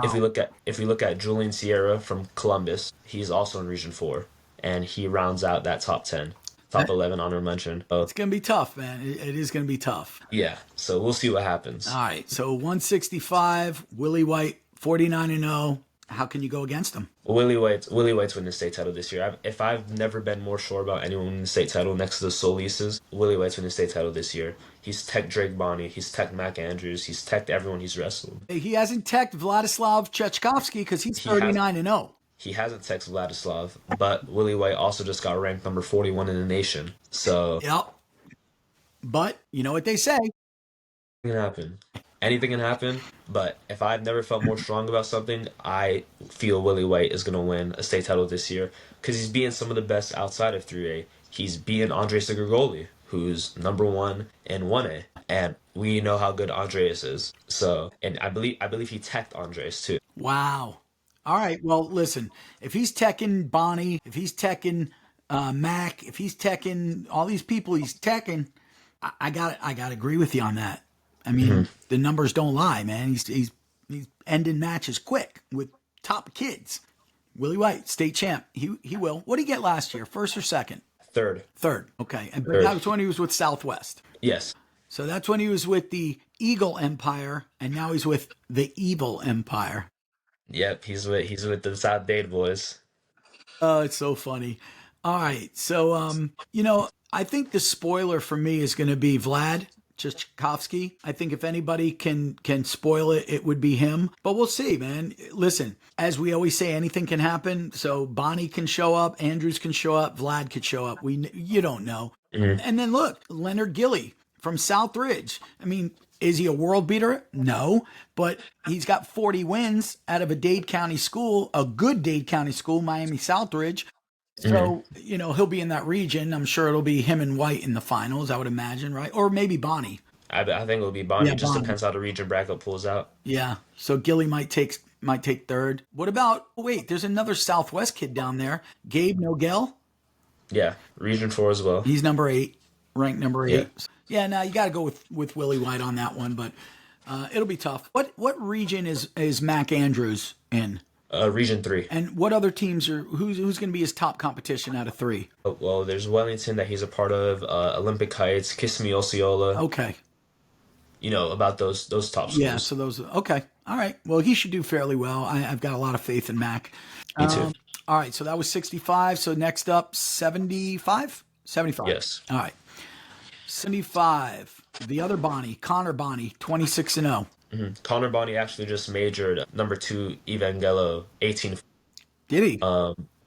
S2: If we look at Julian Sierra from Columbus, he's also in Region 4, and he rounds out that top 10. Top 11 honorable mention.
S1: It's going to be tough, man. It is going to be tough.
S2: Yeah, so we'll see what happens.
S1: All right. So 165, Willie White, 49-0. How can you go against him?
S2: Willie White's winning the state title this year. If I've never been more sure about anyone winning the state title next to the Solises, Willie White's winning the state title this year. He's teched Drake Bonney. He's teched Mac Andrews. He's teched everyone he's wrestled.
S1: He hasn't teched Vladislav Chechkovsky because he's 39-0.
S2: He hasn't texted Vladislav, but Willie White also just got ranked number 41 in the nation. So
S1: Yep. But you know what they say.
S2: Anything can happen. But if I've never felt more strong about something, I feel Willie White is going to win a state title this year because he's beating some of the best outside of 3A. He's beating Andres Grigoli, who's number 1 in 1A, and we know how good Andres is. So, and I believe he teched Andres too.
S1: Wow. All right. Well, listen, if he's teching Bonnie, if he's teching Mac, if he's teching all these people he's teching, I got to agree with you on that. I mean, the numbers don't lie, man. He's ending matches quick with top kids. Willie White, state champ. He will. What did he get last year? First or second?
S2: Third.
S1: Okay. And but that was when he was with Southwest.
S2: Yes.
S1: So that's when he was with the Eagle Empire, and now he's with the Evil Empire.
S2: Yep, he's with the South Dade boys.
S1: Oh, it's so funny. All right. So I think the spoiler for me is going to be Vlad Chechkovsky. I think if anybody can spoil it, it would be him. But we'll see, man. Listen, as we always say, anything can happen. So Bonnie can show up, Andrews can show up, Vlad could show up. You don't know. And then look, Leonard Gilly from Southridge. I mean, is he a world beater? No, but he's got 40 wins out of a Dade County school, a good Dade County school, Miami Southridge. So, he'll be in that region. I'm sure it'll be him and White in the finals, I would imagine, right? Or maybe Bonnie.
S2: I think it'll be Bonnie.
S1: Yeah,
S2: It just
S1: Bonnie.
S2: depends how the region bracket pulls out.
S1: Yeah. So Gilly might take third. What about, wait, there's another Southwest kid down there, Gabe Nogel.
S2: Yeah, Region 4 as well.
S1: He's number 8, ranked number 8.
S2: Yeah.
S1: Yeah, now you got to go with Willie White on that one, but it'll be tough. What region is Mac Andrews in?
S2: Region 3.
S1: And what other teams who's going to be his top competition out of 3?
S2: Well, there's Wellington that he's a part of, Olympic Heights, Kissimmee, Osceola.
S1: Okay.
S2: About those top schools.
S1: Yeah, so those, okay. All right. Well, he should do fairly well. I've got a lot of faith in Mac.
S2: Me too.
S1: All right, so that was 65. So next up, 75? 75.
S2: Yes.
S1: All right. 75. The other Bonnie, Connor Bonnie, 26-0.
S2: Connor Bonnie actually just majored number 2 Evangelo 18
S1: Did he?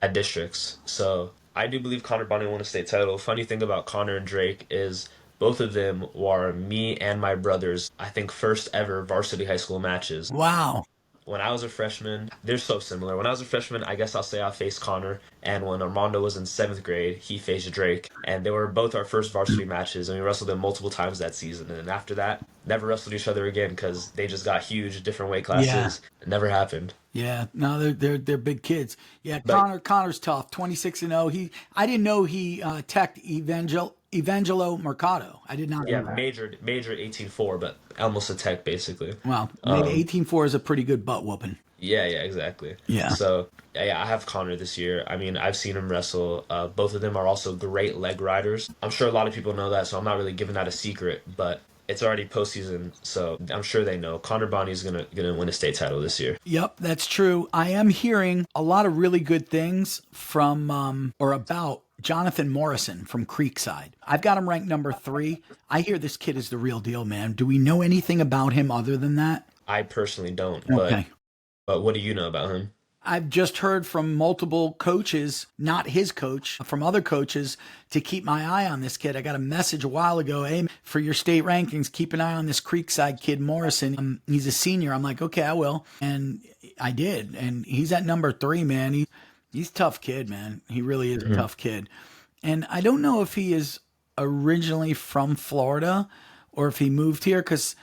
S2: at districts. So I do believe Connor Bonnie won a state title. Funny thing about Connor and Drake is both of them were me and my brother's, I think, first ever varsity high school matches.
S1: Wow.
S2: When I was a freshman, they're so similar. When I was a freshman, I guess I'll say I faced Connor. And when Armando was in 7th grade, he faced Drake. And they were both our first varsity matches, and we wrestled them multiple times that season. And then after that, never wrestled each other again because they just got huge, different weight classes.
S1: Yeah.
S2: It never happened.
S1: Yeah, no, they're big kids. Yeah, Connor's tough, 26-0. I didn't know he teched Evangelo Mercado. I did not know that.
S2: Major 18-4, but almost a tech basically.
S1: Wow, maybe 18-4 is a pretty good butt whooping.
S2: Yeah, exactly.
S1: Yeah.
S2: So, yeah, I have Connor this year. I mean, I've seen him wrestle. Both of them are also great leg riders. I'm sure a lot of people know that, so I'm not really giving that a secret, but it's already postseason, so I'm sure they know Connor Bonnie's gonna win a state title this year.
S1: Yep, that's true. I am hearing a lot of really good things from or about Jonathan Morrison from Creekside. I've got him ranked number 3. I hear this kid is the real deal, man. Do we know anything about him other than that?
S2: I personally don't,
S1: Okay.
S2: but what do you know about him?
S1: I've just heard from multiple coaches, not his coach, from other coaches to keep my eye on this kid. I got a message a while ago, hey, for your state rankings, keep an eye on this Creekside kid, Morrison. He's a senior. I'm like, okay, I will. And I did. And he's at number 3, man. He's a tough kid, man. He really is a tough kid. And I don't know if he is originally from Florida or if he moved here, because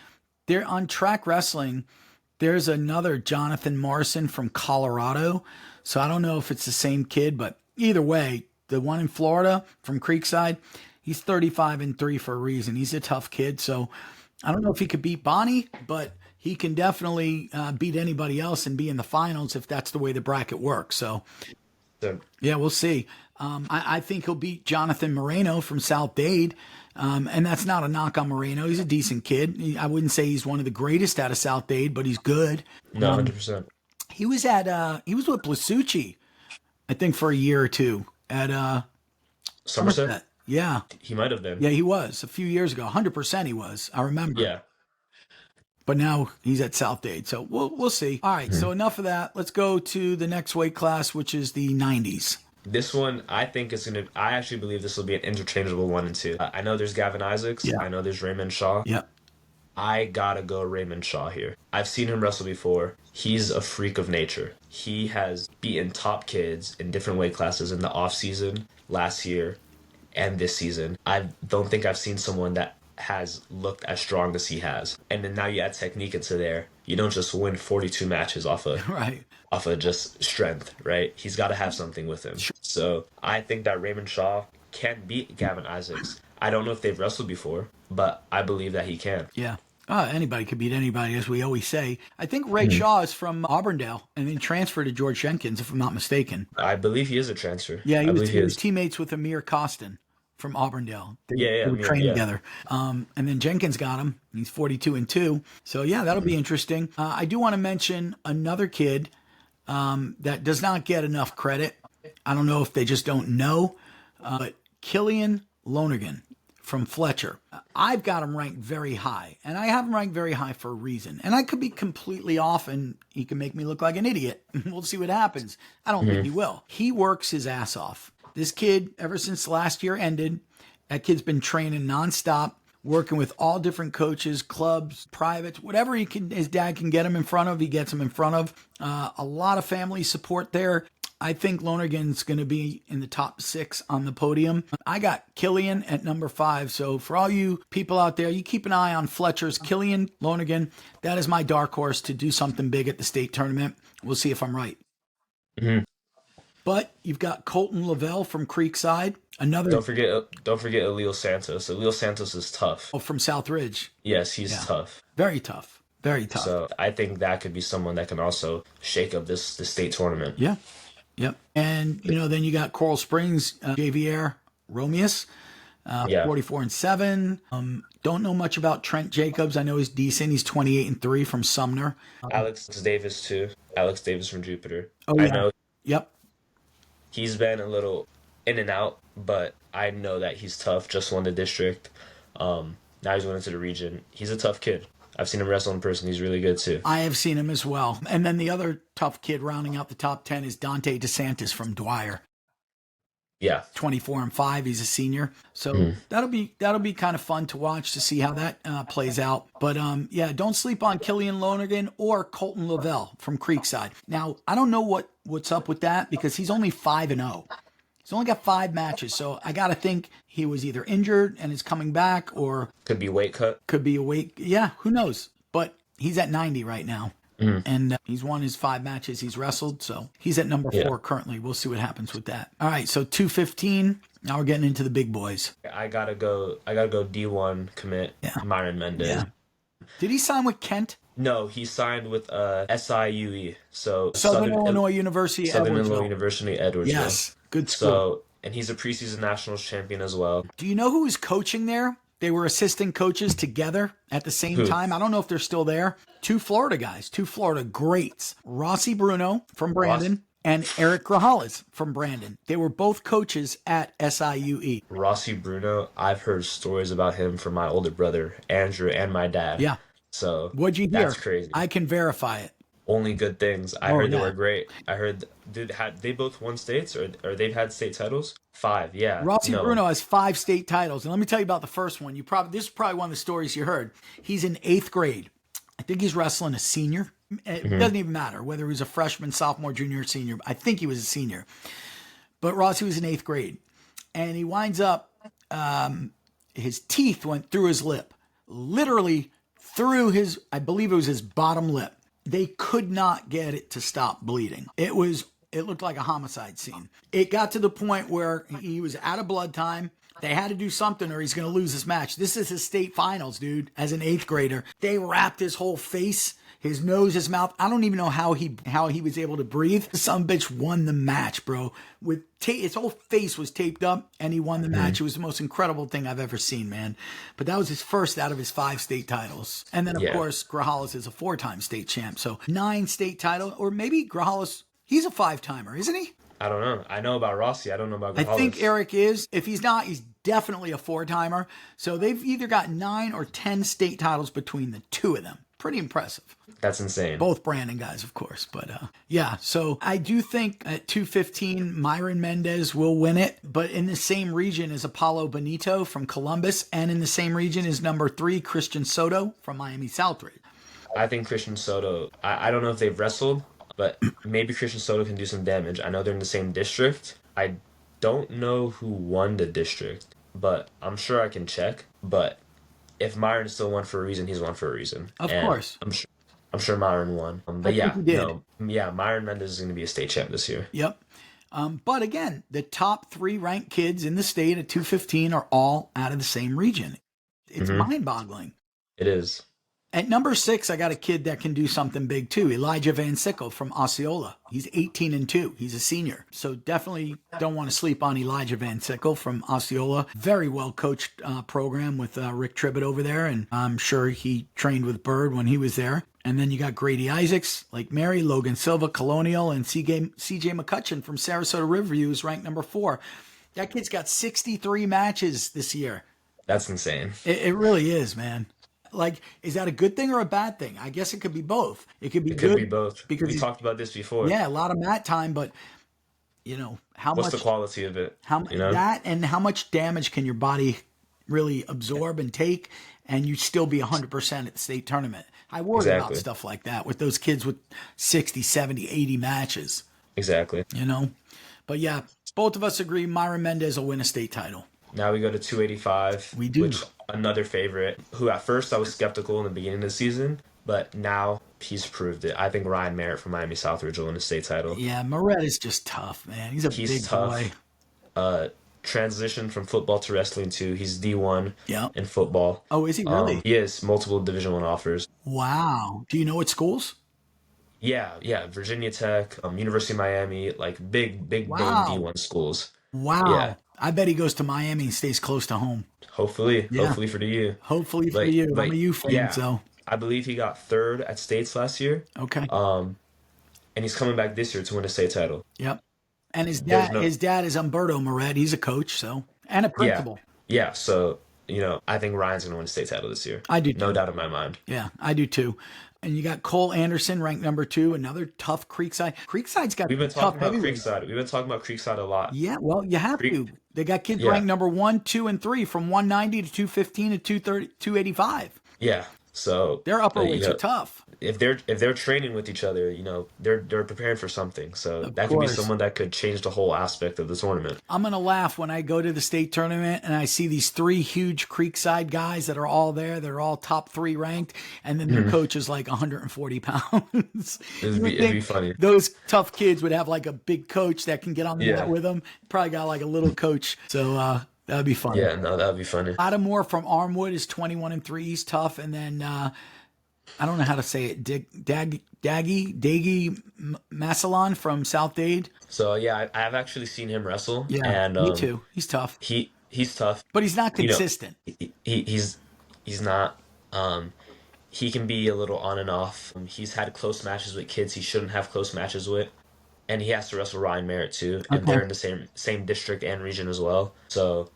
S1: they're on Track Wrestling. There's another Jonathan Morrison from Colorado. So I don't know if it's the same kid, but either way, the one in Florida from Creekside, he's 35-3 for a reason. He's a tough kid. So I don't know if he could beat Bonnie, but he can definitely beat anybody else and be in the finals if that's the way the bracket works. So yeah, we'll see. I think he'll beat Jonathan Moreno from South Dade. And that's not a knock on Moreno. He's a decent kid. I wouldn't say he's one of the greatest out of South Dade, but he's good.
S2: No, 100%.
S1: He was with Blasucci, I think, for a year or two at
S2: Somerset?
S1: Yeah.
S2: He might have been.
S1: Yeah, he was a few years ago. 100% he was. I remember.
S2: Yeah.
S1: But now he's at South Dade. So we'll see. All right, so enough of that. Let's go to the next weight class, which is the 90s.
S2: This one, I think I actually believe this will be an interchangeable 1 and 2. I know there's Gavin Isaacs.
S1: Yeah.
S2: I know there's Raymond Shaw.
S1: Yep.
S2: I gotta go Raymond Shaw here. I've seen him wrestle before. He's a freak of nature. He has beaten top kids in different weight classes in the off season, last year, and this season. I don't think I've seen someone that has looked as strong as he has. And then now you add technique into there. You don't just win 42 matches off of
S1: Right.
S2: off of just strength, right? He's got to have something with him. So I think that Raymond Shaw can beat Gavin Isaacs. I don't know if they've wrestled before, but I believe that he can.
S1: Yeah. Anybody could beat anybody, as we always say. I think Ray Shaw is from Auburndale and then transferred to George Jenkins, if I'm not mistaken.
S2: I believe he is a transfer.
S1: Yeah,
S2: he
S1: was teammates with Amir Costin from Auburndale. They were
S2: Amir,
S1: trained together. And then Jenkins got him. He's 42-2. So yeah, that'll be interesting. I do want to mention another kid that does not get enough credit. I don't know if they just don't know, but Killian Lonergan from Fletcher. I've got him ranked very high, and I have him ranked very high for a reason. And I could be completely off, and he can make me look like an idiot. We'll see what happens. I don't think he will. He works his ass off. This kid, ever since last year ended, that kid's been training nonstop, working with all different coaches, clubs, privates, whatever his dad can get him in front of, he gets him in front of. A lot of family support there. I think Lonergan's going to be in the top 6 on the podium. I got Killian at number 5. So for all you people out there, you keep an eye on Fletcher's Killian Lonergan. That is my dark horse to do something big at the state tournament. We'll see if I'm right.
S2: Mm-hmm.
S1: But you've got Colton Lavelle from Creekside. Another.
S2: Don't forget Elil Santos. Elil Santos is tough.
S1: Oh, from Southridge.
S2: Yes, he's tough.
S1: Very tough. Very tough.
S2: So I think that could be someone that can also shake up the state tournament.
S1: Yeah. Yep. And, then you got Coral Springs, Javier Romeus, 44-7. Don't know much about Trent Jacobs. I know he's decent. He's 28-3 from Sumner.
S2: Alex Davis, too. Alex Davis from Jupiter.
S1: Oh, yeah.
S2: I know.
S1: Yep.
S2: He's been a little in and out, but I know that he's tough. Just won the district. Now he's going into the region. He's a tough kid. I've seen him wrestle in person. He's really good, too.
S1: I have seen him as well. And then the other tough kid rounding out the top 10 is Dante DeSantis from Dwyer.
S2: Yeah.
S1: 24-5. He's a senior. So that'll be kind of fun to watch to see how that plays out. But don't sleep on Killian Lonergan or Colton Lavelle from Creekside. Now, I don't know what's up with that because he's only 5-0. He's only got 5 matches, so I got to think he was either injured and is coming back or...
S2: Could be weight cut.
S1: Could be a weight... Yeah, who knows? But he's at 90 right now, and he's won his 5 matches he's wrestled, so he's at number 4 currently. We'll see what happens with that. All right, so 215. Now we're getting into the big boys.
S2: I gotta go D1 commit Myron Mendez.
S1: Yeah. Did he sign with Kent?
S2: No, he signed with SIUE, so
S1: Southern Illinois University,
S2: Southern
S1: Edwardsville.
S2: Illinois University, Edwardsville.
S1: Yes, good school.
S2: So, and he's a preseason nationals champion as well.
S1: Do you know who is coaching there? They were assistant coaches together at the same
S2: Who?
S1: time. I don't know if they're still there. Two Florida guys, two Florida greats. Rossi Bruno from Brandon and Eric Grajales from Brandon. They were both coaches at SIUE.
S2: Rossi Bruno, I've heard stories about him from my older brother, Andrew, and my dad.
S1: Yeah.
S2: So
S1: What'd you hear?
S2: that's crazy.
S1: I can verify it.
S2: Only good things. I
S1: Oh,
S2: heard they
S1: yeah.
S2: were great. I heard had they both won states or they've had state titles? 5, yeah.
S1: Rossi
S2: No.
S1: Bruno has 5 state titles. And let me tell you about the first one. This is probably one of the stories you heard. He's in 8th grade. I think he's wrestling a senior. It doesn't even matter whether he was a freshman, sophomore, junior, or senior. I think he was a senior. But Rossi was in 8th grade. And he winds up, his teeth went through his lip. Literally through his, I believe it was his bottom lip. They could not get it to stop bleeding. It looked like a homicide scene. It got to the point where he was out of blood time. They had to do something or he's going to lose this match. This is his state finals, dude, as an 8th grader. They wrapped his whole face, his nose, his mouth. I don't even know how he was able to breathe. Some bitch won the match, bro. His whole face was taped up and he won the match. It was the most incredible thing I've ever seen, man. But that was his first out of his 5 state titles. And then, of course, Grajales is a 4-time state champ. So 9 state titles, or maybe Grajales, he's a 5-timer, isn't he?
S2: I don't know. I know about Rossi. I don't know about Grajales.
S1: I think Eric is. If he's not, he's definitely a 4-timer. So they've either got 9 or 10 state titles between the two of them. Pretty impressive.
S2: That's insane.
S1: Both Brandon guys, of course. But yeah, so I do think at 215, Myron Mendez will win it. But in the same region is Apollo Benito from Columbus. And in the same region is number 3, Christian Soto from Miami Southridge.
S2: I think Christian Soto, I don't know if they've wrestled, but maybe Christian Soto can do some damage. I know they're in the same district. I don't know who won the district, but I'm sure I can check. But if Myron still won for a reason, he's won for a reason.
S1: Of course.
S2: I'm sure Myron won. But
S1: I
S2: yeah,
S1: think he did.
S2: Myron Mendez is going to be a state champ this year.
S1: Yep. But again, the top 3 ranked kids in the state at 215 are all out of the same region. It's mind-boggling.
S2: It is.
S1: At number 6, I got a kid that can do something big too. Elijah Van Sickle from Osceola. He's 18-2. He's a senior. So definitely don't want to sleep on Elijah Van Sickle from Osceola. Very well coached program with Rick Tribbett over there. And I'm sure he trained with Bird when he was there. And then you got Grady Isaacs, Lake Mary, Logan Silva, Colonial, and CJ McCutcheon from Sarasota Riverview is ranked number 4. That kid's got 63 matches this year.
S2: That's insane.
S1: It really is, man. Like, is that a good thing or a bad thing? I guess it could be both. It could be good.
S2: Could be both.
S1: Because
S2: we talked about this before.
S1: Yeah, a lot of mat time, but
S2: What's the quality of it?
S1: That and how much damage can your body really absorb and take, and you still be 100% at the state tournament? I worry about stuff like that with those kids with 60, 70, 80 matches.
S2: Exactly.
S1: But yeah, both of us agree Myron Mendez will win a state title.
S2: Now we go to 285.
S1: We do.
S2: Which another favorite, who at first I was skeptical in the beginning of the season, but now he's proved it. I think Ryan Morett from Miami Southridge will win a state title.
S1: Yeah, Morett is just tough, man. He's big
S2: tough.
S1: boy.
S2: Transition from football to wrestling too. He's D1 in football.
S1: Oh, is he really?
S2: He has multiple Division I offers.
S1: Wow. Do you know what schools?
S2: Yeah. Virginia Tech, University of Miami, like big name D1 schools.
S1: Wow.
S2: Yeah.
S1: I bet he goes to Miami and stays close to home.
S2: Hopefully for the U.
S1: Hopefully for you. I'm a U fan, so.
S2: I believe he got 3rd at states last year.
S1: Okay.
S2: And he's coming back this year to win a state title.
S1: Yep. And his dad is Umberto Morett. He's a coach, so, and a principal.
S2: Yeah. So, I think Ryan's going to win a state title this year.
S1: I do too.
S2: No doubt in my mind.
S1: Yeah, I do too. And you got Cole Anderson ranked number 2, another tough Creekside. Creekside's got
S2: We've been
S1: tough
S2: talking about Creekside. We've been talking about Creekside a lot.
S1: Yeah, well, you have to. They got kids ranked number 1, 2, and 3 from 190 to 215 to 230, 285.
S2: Yeah. So
S1: their upper weights are tough.
S2: If they're training with each other, they're preparing for something. So that could be someone that could change the whole aspect of the tournament.
S1: I'm gonna laugh when I go to the state tournament and I see these 3 huge Creekside guys that are all there. They're all top 3 ranked, and then their coach is like 140 pounds.
S2: It'd be funny.
S1: Those tough kids would have like a big coach that can get on the mat with them. Probably got like a little coach. So that'd be fun.
S2: Yeah, no, that'd be funny.
S1: Lattimore from Armwood is 21-3. He's tough, and then I don't know how to say it. Daggy Massillon from South Dade.
S2: So yeah, I've actually seen him wrestle.
S1: Yeah,
S2: and
S1: me too. He's tough.
S2: He's tough,
S1: but he's not consistent.
S2: He's not. He can be a little on and off. He's had close matches with kids he shouldn't have close matches with, and he has to wrestle Ryan Merritt too, and
S1: Okay.
S2: they're in the same district and region as well. So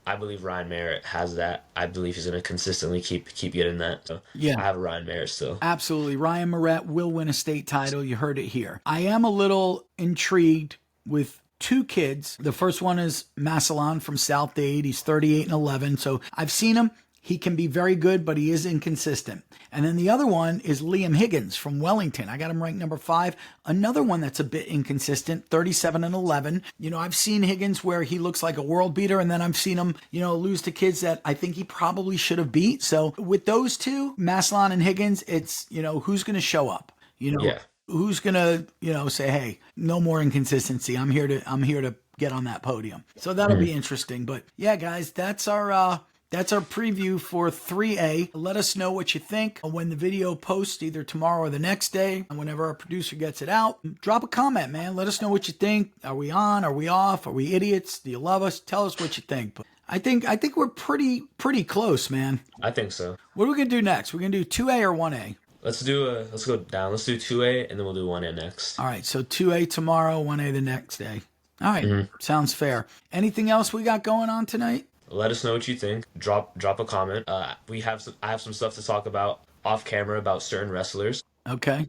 S2: I believe Ryan Merritt has that. I believe he's going to consistently keep getting that. So
S1: Yeah.
S2: I have Ryan Merritt still.
S1: Absolutely. Ryan Morett will win a state title. You heard it here. I am a little intrigued with two kids. The first one is Massillon from South Dade. He's 38 and 11. So I've seen him. He can be very good, but he is inconsistent. And then the other one is Liam Higgins from Wellington. I got him ranked number 5. Another one that's a bit inconsistent, 37 and 11. You know, I've seen Higgins where he looks like a world beater, and then I've seen him, you know, lose to kids that I think he probably should have beat. So with those two, Massillon and Higgins, it's, you know, who's going to show up? You know,
S2: Yeah.
S1: who's going to, you know, say, hey, no more inconsistency. I'm here to get on that podium. So that'll be interesting. But yeah, guys, that's our preview for 3A. Let us know what you think when the video posts either tomorrow or the next day. And whenever our producer gets it out, drop a comment, man. Let us know what you think. Are we on? Are we off? Are we idiots? Do you love us? Tell us what you think. But I think we're pretty close, man.
S2: I think so.
S1: What are we gonna do next? We're gonna do 2A or 1A?
S2: Let's go down. Let's do 2A and then we'll do 1A next.
S1: All right, so 2A tomorrow, 1A the next day. All right, sounds fair. Anything else we got going on tonight?
S2: Let us know what you think. Drop a comment. I have some stuff to talk about off camera about certain wrestlers.
S1: Okay.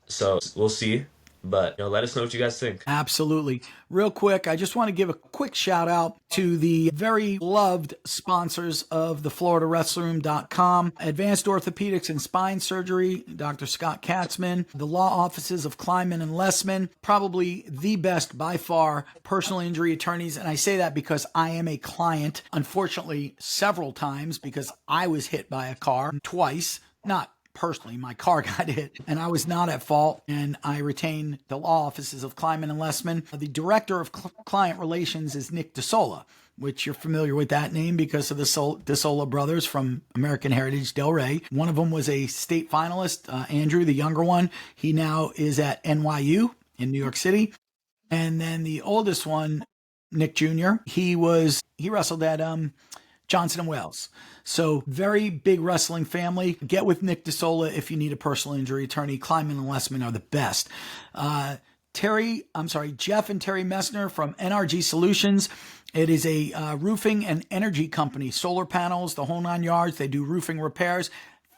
S2: So we'll see. But you know, let us know what you guys think.
S1: Absolutely. Real quick, I just want to give a quick shout out to the very loved sponsors of the FloridaWrestlingRoom.com, Advanced Orthopedics and Spine Surgery, Dr. Scott Katzman, the law offices of Kleinman and Lessman, probably the best by far personal injury attorneys. And I say that because I am a client, unfortunately, several times because I was hit by a car twice, not personally, my car got hit and I was not at fault, and I retain the law offices of Kleinman and Lessman. The director of client relations is Nick DeSola, which you're familiar with that name because of the DeSola brothers from American Heritage Delray. One of them was a state finalist, Andrew, the younger one. He now is at NYU in New York City. And then the oldest one, Nick Jr., he wrestled at Johnson and Wales. So very big wrestling family. Get with Nick DeSola if you need a personal injury attorney. Kleinman and Lessman are the best. Jeff and Terry Messner from NRG Solutions. It is a roofing and energy company. Solar panels, the whole 9 yards. They do roofing repairs.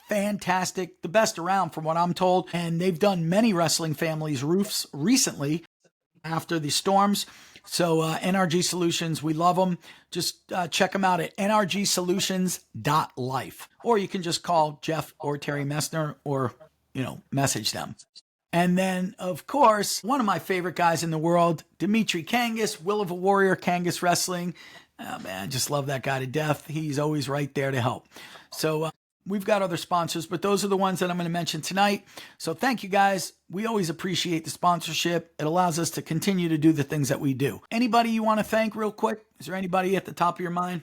S1: Fantastic. The best around from what I'm told. And they've done many wrestling families' roofs recently after the storms. So NRG Solutions, we love them. Just check them out at nrgsolutions.life. Or you can just call Jeff or Terry Messner or, you know, message them. And then, of course, one of my favorite guys in the world, Dimitri Kangas, Will of a Warrior, Kangas Wrestling. Oh, man, I just love that guy to death. He's always right there to help. So we've got other sponsors, but those are the ones that I'm going to mention tonight. So thank you guys. We always appreciate the sponsorship. It allows us to continue to do the things that we do. Anybody you want to thank real quick? Is there anybody at the top of your mind?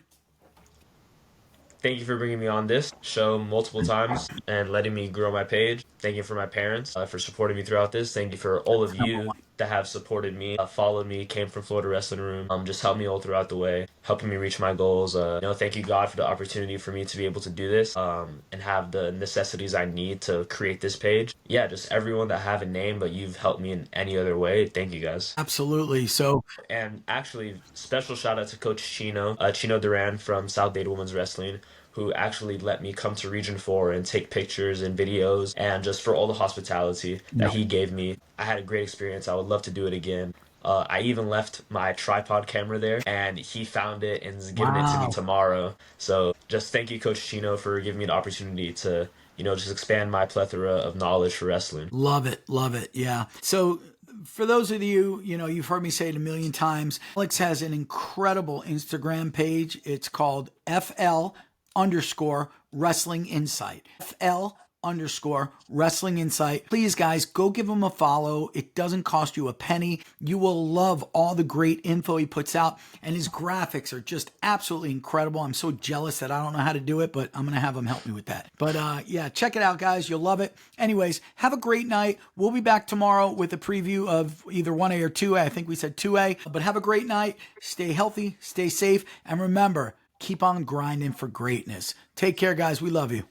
S2: Thank you for bringing me on this show multiple times and letting me grow my page. Thank you for my parents for supporting me throughout this. Thank you for all of you that have supported me, followed me, came from Florida Wrestling Room, just helped me all throughout the way, helping me reach my goals. Thank you, God, for the opportunity for me to be able to do this and have the necessities I need to create this page. Yeah, just everyone that have a name, but you've helped me in any other way. Thank you, guys.
S1: Absolutely. So,
S2: and actually, special shout out to Coach Chino Duran from South Dade Women's Wrestling, who actually let me come to Region 4 and take pictures and videos, and just for all the hospitality that he gave me. I had a great experience. I would love to do it again. I even left my tripod camera there, and he found it and is giving it to me tomorrow. So just thank you, Coach Chino, for giving me the opportunity to, just expand my plethora of knowledge for wrestling.
S1: Love it. Love it. Yeah. So for those of you, you've heard me say it a million times, Alex has an incredible Instagram page. It's called FL_Wrestling Insight. FL_Wrestling Insight. Please, guys, go give him a follow. It doesn't cost you a penny. You will love all the great info he puts out, and his graphics are just absolutely incredible. I'm so jealous that I don't know how to do it, but I'm going to have him help me with that. But yeah, check it out, guys. You'll love it. Anyways, have a great night. We'll be back tomorrow with a preview of either 1A or 2A. I think we said 2A, but have a great night. Stay healthy, stay safe, and remember, keep on grinding for greatness. Take care, guys. We love you.